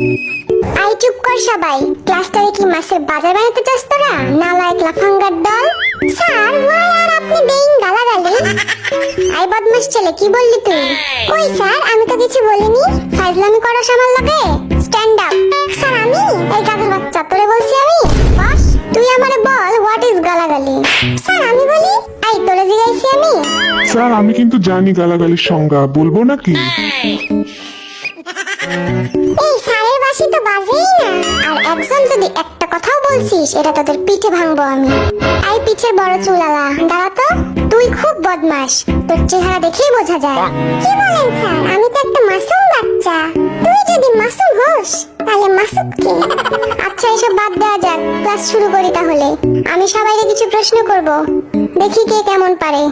I চুপ কর সবাই। ক্লাসটারে কি মাছের বাজার বানাতে চাস তোরা? নালায়েক লাফাঙ্গার দল। স্যার ওয়াই আর আপনি দেইং গালাগালি? আই বদমাশ ছেলে, কি বললি তুই? ওই স্যার, আমি তো কিছু বলিনি। ফাজলামি করো আমার লগে? Stand up. স্যার আমি? এই গাধের বাচ্চা, তোরে বলছি আমি? বস, তুই আমারে বল হোয়াট ইজ গালাগালি? স্যার আমি বলি? আই তোরে জিগাইছি আমি? স্যার আমি কিন্তু জানি গালাগালির সংজ্ঞা, বলবো নাকি? এই স্যারের বাসি তো বাজেই না। আর একজন যদি একটা কথাও বলছিস, এটা তোদের পিঠে ভাঙবো আমি। আই পিছের বড় চুলালা, দাঁড়া তো। তুই খুব বদমাশ, তোর চেহারা দেখেই বোঝা যায়। কি বলেন স্যার? আমি তো একটা মাসুম বাচ্চা। তুই যদি মাসুম হোস তাহলে মাসুদ কে? আচ্ছা এসব বাদ দেওয়া যাক, ক্লাস শুরু করি তাহলে। আমি সবাইকে কিছু প্রশ্ন করব, দেখি কে কেমন পারে।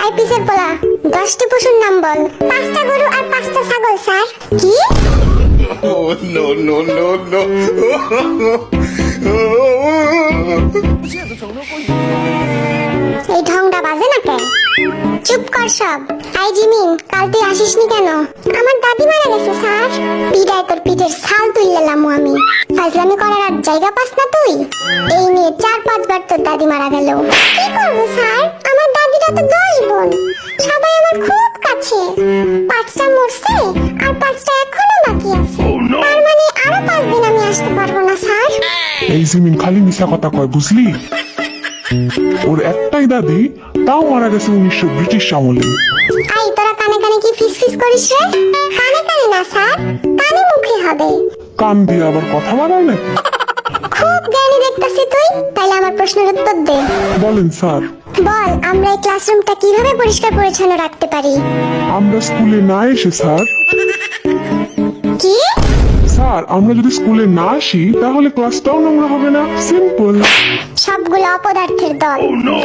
আই পিছের পোলা, 10টি পশুর নাম বল। 5টা গরু আর 5টা ছাগল স্যার। কি? Oh, no, no, no, no. এই ঢংটা বাজে না কেন? চুপ কর সব। আই জিমিন, কাল তুই আসিসনি কেন? আমার দাদি মারা গেছে স্যার। পিটায় তোর পিঠের ছাল তুললাম আমি। ফাজলামি করার আর জায়গা পাস না তুই? এই নিয়ে 4-5 বার তোর দাদি মারা গেল। কি করবো স্যার? আমার দাদিরা তো 10 বোন, সবাই আমার খুব কাছে। 5টা মরছে আর 5টা এখনো বাকি আছে। তার মানে আরো 5 দিন আমি আসতে পারবো না স্যার। এই জিমিন খালি মিশা কথা কয়, বুঝলি? ওর একটাই দাদি, তাও মারা গেছে 1900 ব্রিটিশ আমলে। আই তোরা কানে কানে কি ফিস করিস রে? কানে কানে না স্যার, কানে মুখে হবে। কান দিয়ে আবার কথা বাড়ায় নাকি? খুব জ্ঞানী দেখতাছি তুই। তাইলে আমার প্রশ্নের উত্তর দে। বলেন স্যার। বল, আমরা এই ক্লাসরুমটা কিভাবে পরিষ্কার পরিচ্ছন্ন রাখতে পারি? আমরা স্কুলে না এসে স্যার। কি? স্যার আমরা যদি স্কুলে না আসি তাহলে ক্লাসটাও নোংরা হবে না, সিম্পল। সবগুলো অপদার্থের দল।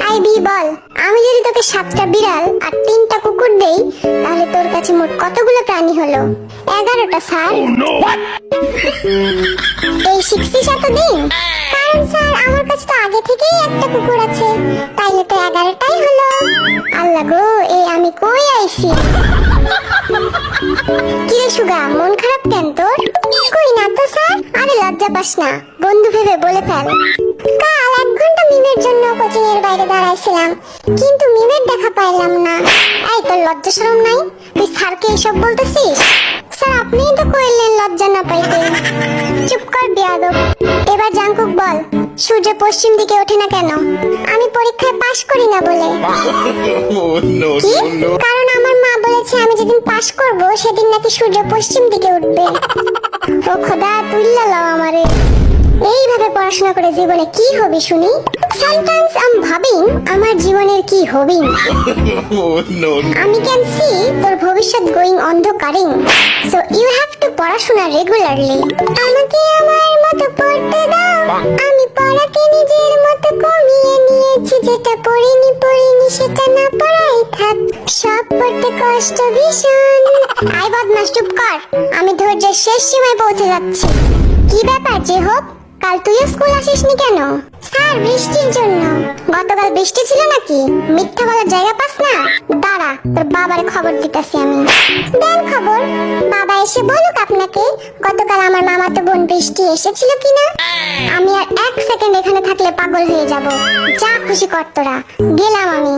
আই বি বল, আমি যদি তোকে 7টা বিড়াল আর 3টা কুকুর দেই, তাহলে তোর কাছে মোট কতগুলো প্রাণী হলো? 11টা স্যার। এই শিখছিস এতদিন? কারণ স্যার আমার কাছে তো আগে থেকেই একটা কুকুর আছে, তাইলে তো 11টাই হলো। আল্লাহ গো, এই আমি কই আইছি? কি রে সুগা, মন খারাপ কেন তোর? কই না তো স্যার। আরে লজ্জা পাস না, বন্ধু ভেবে বলে ফেল। কাল 1 ঘন্টা মিমের জন্য কোচিং এর বাইরে দাঁড়াইছিলাম, কিন্তু মিমের দেখা পাইলাম না। এই তোর লজ্জা শরম নাই? তুই স্যারকে এসব বলতেছিস? স্যার আপনিই তো কইলেন লজ্জা না পাইতে। চুপ কর বেয়াদব। এবার জাঙ্কুক বল, সূর্য পশ্চিম দিকে ওঠে না কেন? আমি পরীক্ষায় পাশ করি না বলে। Oh, no, কি? no, no. কারণ আমার মা বলেছে আমি যেদিন পাশ করব সেদিন নাকি সূর্য পশ্চিম দিকে উঠবে। ও খোদা, তুইল্লা লাও আমারে। এইভাবে পড়াশোনা করে জীবনে কি হবে শুনি? সামটাইমস আই এম ভাবিং আমার জীবনের কি হবে। Oh, no, no. আমি ক্যান সি তোর ভবিষ্যৎ গোয়িং অন্ধকারিং। সো ইউ হ্যাভ টু পড়াশোনা রেগুলারলি। আমাকে আমার মতো পড়তে দাও। আমি পড়াকে নিজের মতো কমিয়ে নিয়েছি, যেটা পড়িনি সেটা না পড়াই থাক। সব পড়তে কষ্ট ভীষণ। আই বদমাস চুপ কর, আমি ধৈর্যের শেষ সীমায় পৌঁছে যাচ্ছি। কি ব্যাপার যে হোক, কাল তুইও স্কুল আসিসনি কেন? স্যার বৃষ্টির জন্য। গতকাল বৃষ্টি ছিল নাকি? মিথ্যা বলার জায়গা পাস না? দাঁড়া, তোর বাবারে খবর দিতেছি আমি। দেন খবর। বাবা এসে বলুক আপনাকে গতকাল আমার মামাতো বোন বৃষ্টি এসেছিল কিনা। আমি আর 1 সেকেন্ড এখানে থাকলে পাগল হয়ে যাব। যা খুশি কর তোরা, গেলাম আমি।